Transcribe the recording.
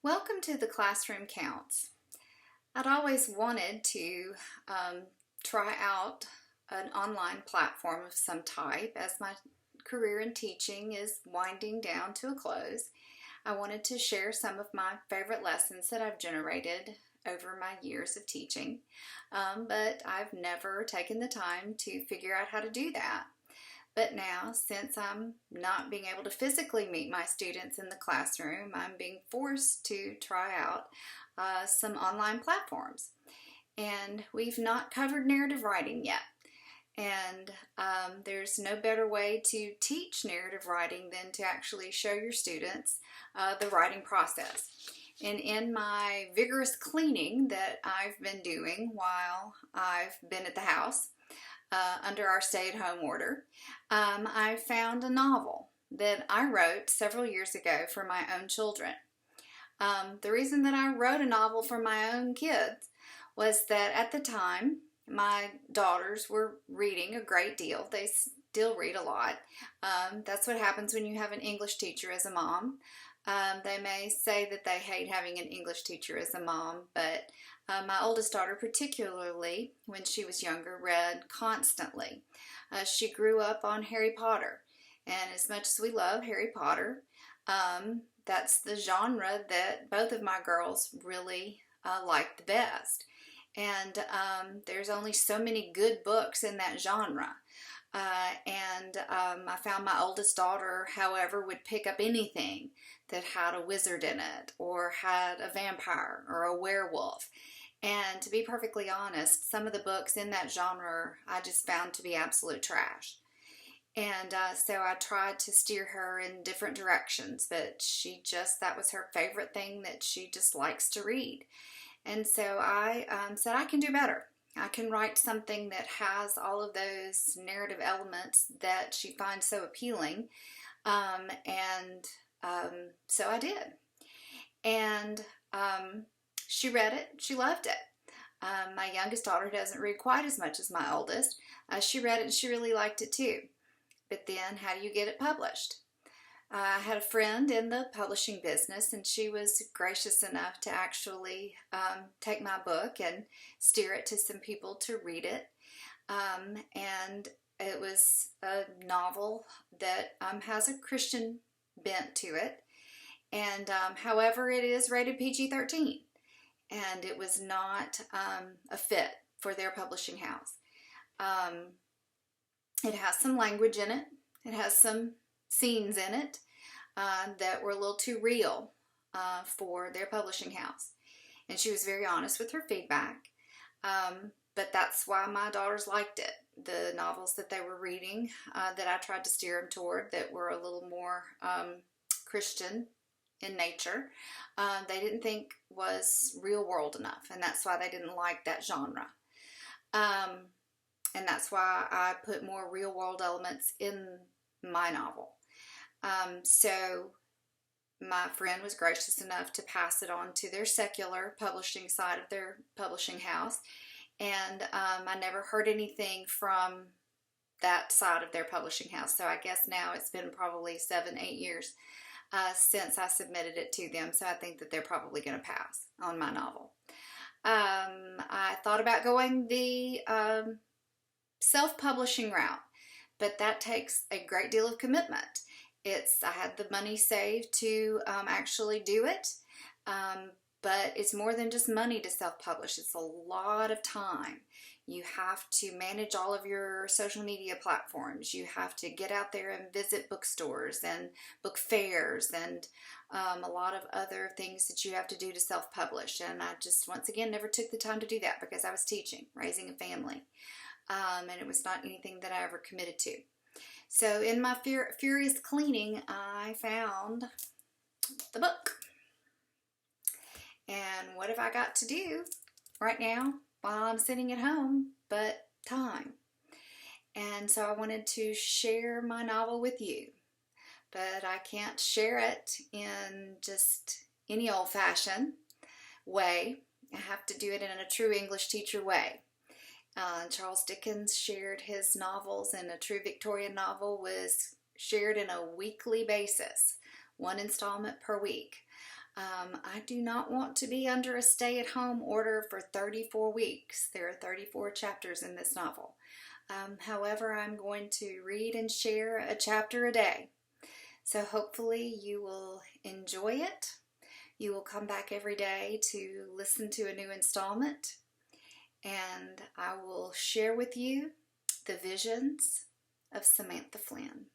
Welcome to the Classroom Counts. I'd always wanted to try out an online platform of some type as my career in teaching is winding down to a close. I wanted to share some of my favorite lessons that I've generated over my years of teaching, but I've never taken the time to figure out how to do that. But now, since I'm not being able to physically meet my students in the classroom, I'm being forced to try out some online platforms. And we've not covered narrative writing yet. And there's no better way to teach narrative writing than to actually show your students the writing process. And in my vigorous cleaning that I've been doing while I've been at the house, under our stay-at-home order, I found a novel that I wrote several years ago for my own children. The reason that I wrote a novel for my own kids was that at the time my daughters were reading a great deal. They still read a lot. That's what happens when you have an English teacher as a mom. They may say that they hate having an English teacher as a mom, but my oldest daughter particularly, when she was younger, read constantly. She grew up on Harry Potter, and as much as we love Harry Potter, that's the genre that both of my girls really like the best. And there's only so many good books in that genre. I found my oldest daughter, however, would pick up anything that had a wizard in it or had a vampire or a werewolf. And to be perfectly honest, some of the books in that genre I just found to be absolute trash. And so I tried to steer her in different directions, but that was her favorite thing that she just likes to read. And so I said, I can do better. I can write something that has all of those narrative elements that she finds so appealing. So I did. And she read it. She loved it. My youngest daughter doesn't read quite as much as my oldest. She read it and she really liked it too. But then how do you get it published? I had a friend in the publishing business, and she was gracious enough to actually take my book and steer it to some people to read it. And it was a novel that has a Christian bent to it. And however, it is rated PG-13. And it was not a fit for their publishing house. It has some language in it. It has some scenes in it that were a little too real for their publishing house. And she was very honest with her feedback. But that's why my daughters liked it. The novels that they were reading that I tried to steer them toward that were a little more Christian in nature, they didn't think was real world enough. And that's why they didn't like that genre. And that's why I put more real world elements in my novel. So my friend was gracious enough to pass it on to their secular publishing side of their publishing house. And I never heard anything from that side of their publishing house. So I guess now it's been probably 7-8 years since I submitted it to them. So I think that they're probably going to pass on my novel. I thought about going the self-publishing route, but that takes a great deal of commitment. I had the money saved to actually do it, but it's more than just money to self-publish. It's a lot of time. You have to manage all of your social media platforms. You have to get out there and visit bookstores and book fairs and a lot of other things that you have to do to self-publish. And I just, once again, never took the time to do that because I was teaching, raising a family. And it was not anything that I ever committed to. So in my furious cleaning, I found the book. And what have I got to do right now while I'm sitting at home but time? And so I wanted to share my novel with you. But I can't share it in just any old-fashioned way. I have to do it in a true English teacher way. Charles Dickens shared his novels, and a true Victorian novel was shared in a weekly basis, one installment per week. I do not want to be under a stay-at-home order for 34 weeks. There are 34 chapters in this novel. However, I'm going to read and share a chapter a day. So hopefully you will enjoy it. You will come back every day to listen to a new installment, and I will share with you the visions of Samantha Flynn.